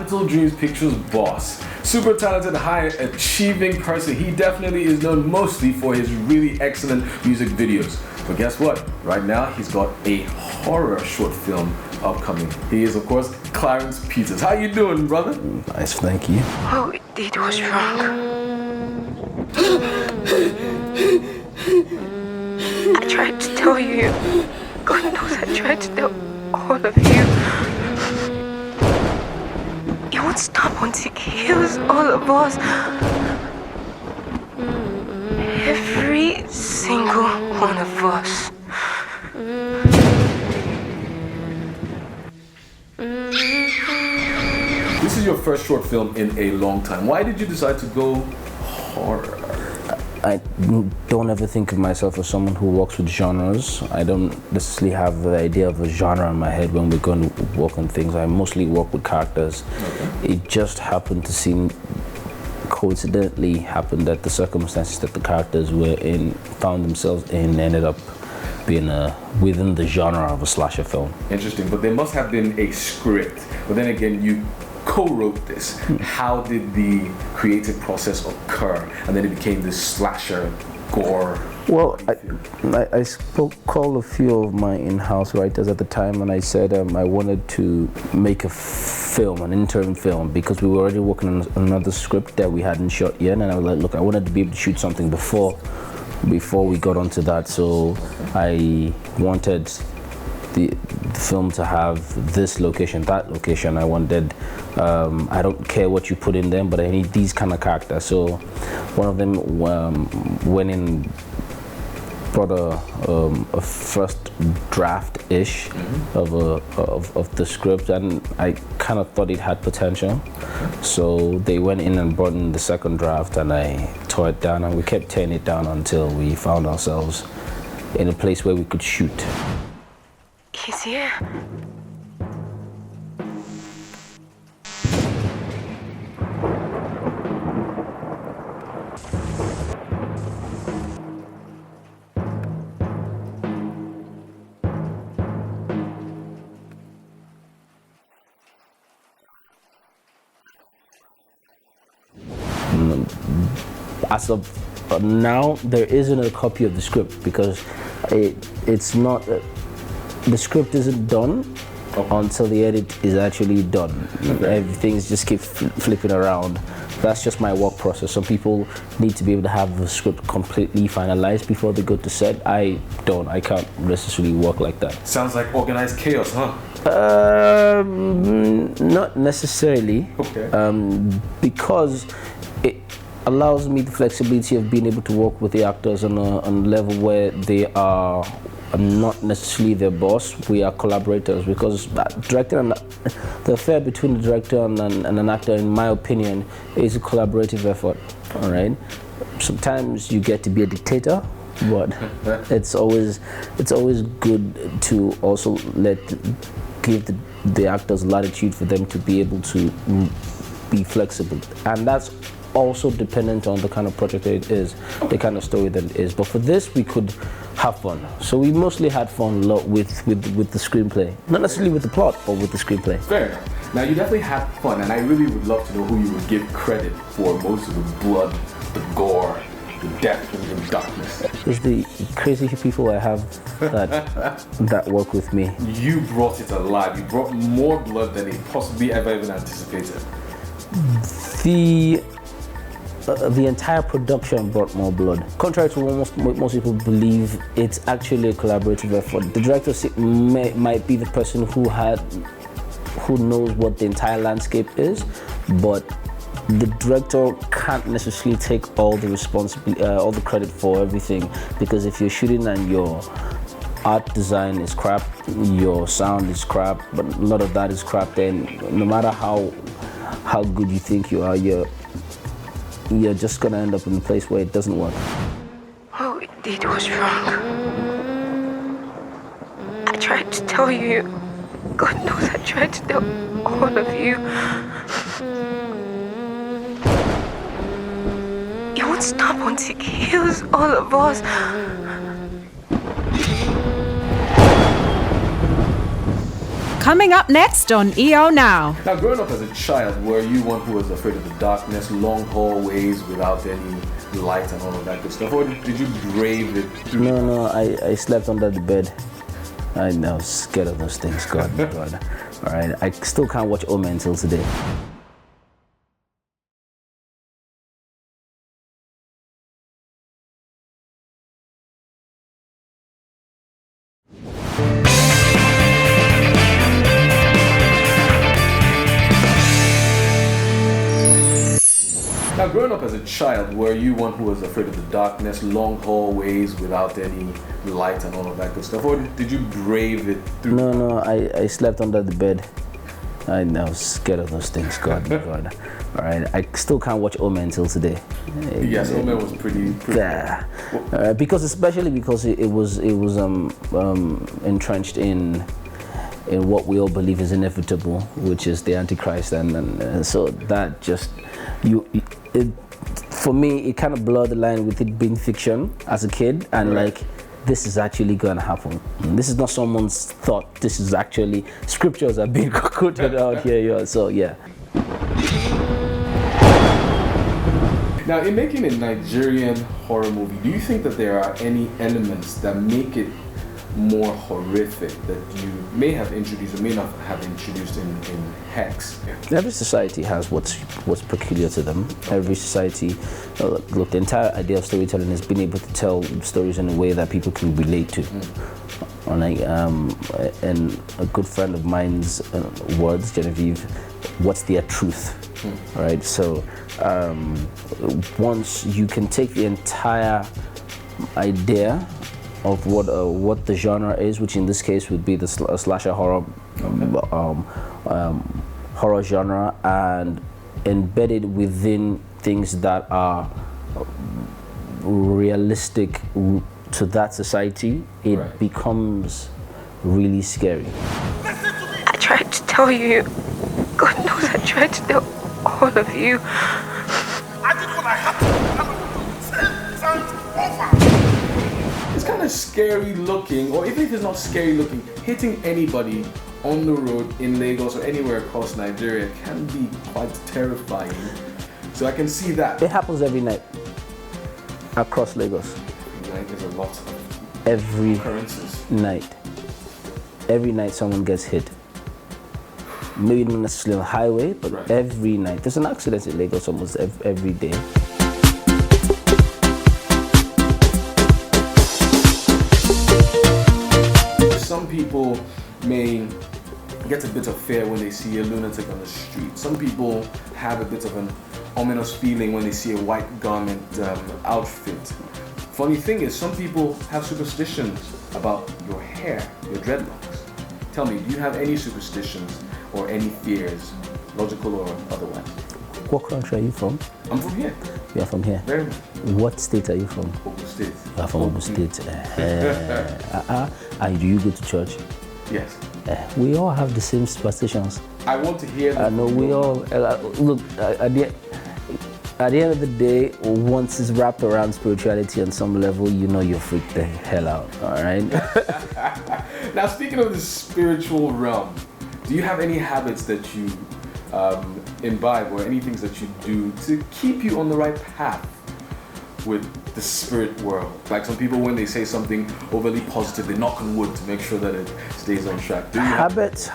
Capital Dreams Pictures boss. Super talented, high-achieving person. He definitely is known mostly for his really excellent music videos. But guess what? Right now, he's got a horror short film upcoming. He is, of course, Clarence Peters. How you doing, brother? Nice, thank you. What we did was wrong. I tried to tell you. God knows I tried to tell all of you. You won't stop until he kills all of us. Every single one of us. This is your first short film in a long time. Why did you decide to go horror? I don't ever think of myself as someone who works with genres. I don't necessarily have the idea of a genre in my head when we're going to work on things. I mostly work with characters. Okay. It just happened to seem, coincidentally happened that the circumstances that the characters were in, found themselves in, ended up being within the genre of a slasher film. Interesting, but there must have been a script. But then again, you co-wrote this. How did the creative process occur? And then it became this slasher gore. Well, I called a few of my in-house writers at the time, and I said I wanted to make a film, an interim film, because we were already working on another script that we hadn't shot yet, and I was like, look, I wanted to be able to shoot something before we got onto that, so I wanted the film to have this location, that location. I wanted, I don't care what you put in them, but I need these kind of characters. So one of them went in, brought a first draft-ish of the script, and I kind of thought it had potential. So they went in and brought in the second draft, and I tore it down, and we kept tearing it down until we found ourselves in a place where we could shoot. He's here. As of now, there isn't a copy of the script because it's not. The script isn't done until the edit is actually done. Okay. Everything's just keep flipping around. That's just my work process. Some people need to be able to have the script completely finalized before they go to set. I don't. I can't necessarily work like that. Sounds like organized chaos, huh? Not necessarily. Okay. Because it allows me the flexibility of being able to work with the actors on a level where they are. I'm not necessarily their boss, we are collaborators, because the affair between the director and an actor, in my opinion, is a collaborative effort, all right? Sometimes you get to be a dictator, but it's always good to also give the actors latitude for them to be able to be flexible. And that's also dependent on the kind of project it is, the kind of story that it is. But for this, we could have fun. So we mostly had fun with the screenplay. Not necessarily with the plot, but with the screenplay. Fair enough. Now, you definitely had fun, and I really would love to know who you would give credit for most of the blood, the gore, the depth, and the darkness. It's the crazy people I have that work with me. You brought it alive. You brought more blood than they possibly ever even anticipated. The entire production brought more blood. Contrary to what most people believe, it's actually a collaborative effort. The director might be the person who knows what the entire landscape is, but the director can't necessarily take all the responsibility, all the credit for everything, because if you're shooting and your art design is crap, your sound is crap, but a lot of that is crap, then no matter how good you think you are, you're just gonna end up in a place where it doesn't work. What we did was wrong. I tried to tell you. God knows I tried to tell all of you. You won't stop until he kills all of us. Coming up next on EO Now. Now, growing up as a child, were you one who was afraid of the darkness, long hallways without any light and all of that good stuff, or did you brave it through? No, I slept under the bed. I was scared of those things. God. All right, I still can't watch Omen until today. Now, growing up as a child, were you one who was afraid of the darkness, long hallways without any light and all of that good stuff, or did you brave it through? No, I slept under the bed. I was scared of those things. God. All right, I still can't watch Omen until today. Yes, Omen was pretty. Yeah, especially because it was entrenched in what we all believe is inevitable, which is the Antichrist, and so that just for me it kind of blurred the line with it being fiction as a kid, and like, this is actually gonna happen. This is not someone's thought. This is actually scriptures are being quoted out here. So yeah. Now, in making a Nigerian horror movie, do you think that there are any elements that make it more horrific that you may have introduced or may not have introduced in Hex? Every society has what's peculiar to them. Every society, look, the entire idea of storytelling is being able to tell stories in a way that people can relate to. And a good friend of mine's words, Genevieve, what's their truth? Right? So once you can take the entire idea of what the genre is, which in this case would be the slasher horror horror genre, and embedded within things that are realistic to that society, it becomes really scary. I tried to tell you. God knows I tried to tell all of you. I did what I had to. It's kind of scary looking, or even if it's not scary looking, hitting anybody on the road in Lagos or anywhere across Nigeria can be quite terrifying. So I can see that. It happens every night across Lagos. There's a lot of every occurrences. night. Every night someone gets hit. Maybe not necessarily on the highway, but every night. There's an accident in Lagos almost every day. Some people may get a bit of fear when they see a lunatic on the street. Some people have a bit of an ominous feeling when they see a white garment outfit. Funny thing is, some people have superstitions about your hair, your dreadlocks. Tell me, do you have any superstitions or any fears, logical or otherwise? What country are you from? I'm from here. You are from here? Very much. What state are you from? Ogun State. You are from Ogun State. And do you go to church? Yes. We all have the same superstitions. I want to hear that. I know we all, look, at the end of the day, once it's wrapped around spirituality on some level, you know you're freaked the hell out, all right? Now, speaking of the spiritual realm, do you have any habits that you imbibe or any things that you do to keep you on the right path with the spirit world? Like some people, when they say something overly positive, they knock on wood to make sure that it stays on track. Do you Habits,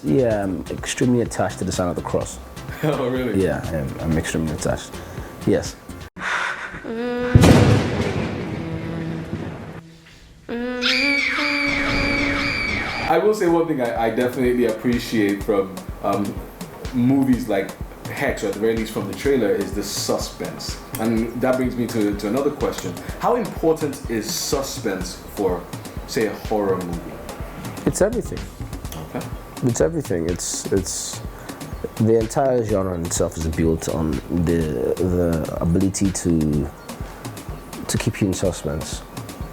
yeah, I'm extremely attached to the sign of the cross. Oh, really? Yeah, I'm extremely attached. Yes. I will say one thing I definitely appreciate from movies like Hex, or at the very least from the trailer, is the suspense. And that brings me to another question. How important is suspense for, say, a horror movie? It's everything. Okay. It's everything. It's the entire genre in itself is built on the ability to keep you in suspense.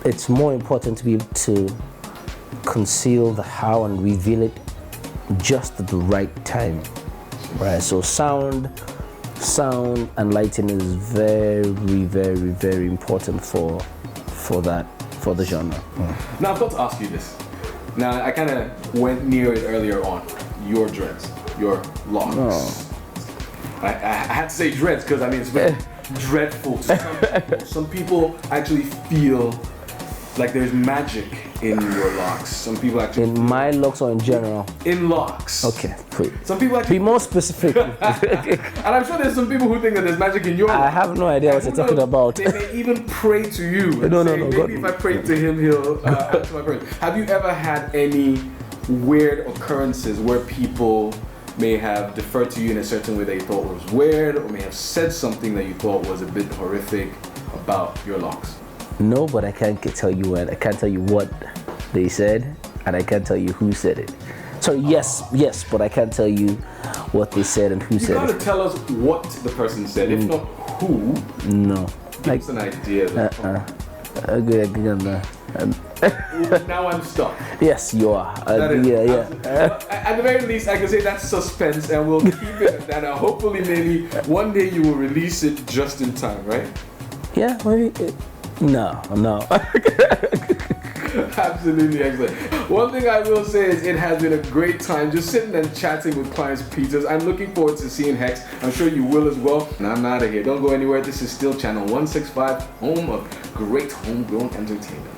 It's more important to be able to conceal the how and reveal it just at the right time. Right, so sound and lighting is very, very, very important for the genre. Now I've got to ask you this. Now, I kind of went near it earlier on. Your dreads, your locks. Oh. I had to say dreads because I mean it's very dreadful to some people. Some people actually feel like there's magic in your locks. Some people actually In my locks or in general? in locks. Okay, please. Some people actually Be more specific. and I'm sure there's some people who think that there's magic in your I locks. have no idea what And you're who talking knows, about. They may even pray to you. And No, say, God. maybe if I pray to him, he'll answer my prayer. Have you ever had any weird occurrences where people may have deferred to you in a certain way that you thought was weird, or may have said something that you thought was a bit horrific about your locks? No, but I can't tell you when. I can't tell you what they said, and I can't tell you who said it. Sorry, yes, but I can't tell you what they said and who You said gotta it. tell us what the person said, if not who. No. Give us an idea. Now I'm stuck. Yes, you are. That is- Yeah. At the very least, I can say that's suspense, and we'll keep it at that. And hopefully, maybe one day you will release it just in time, right? Yeah, maybe. No. Absolutely excellent. One thing I will say is it has been a great time just sitting and chatting with Clarence Peters. I'm looking forward to seeing Hex. I'm sure you will as well. And I'm out of here. Don't go anywhere. This is still Channel 165, home of great homegrown entertainment.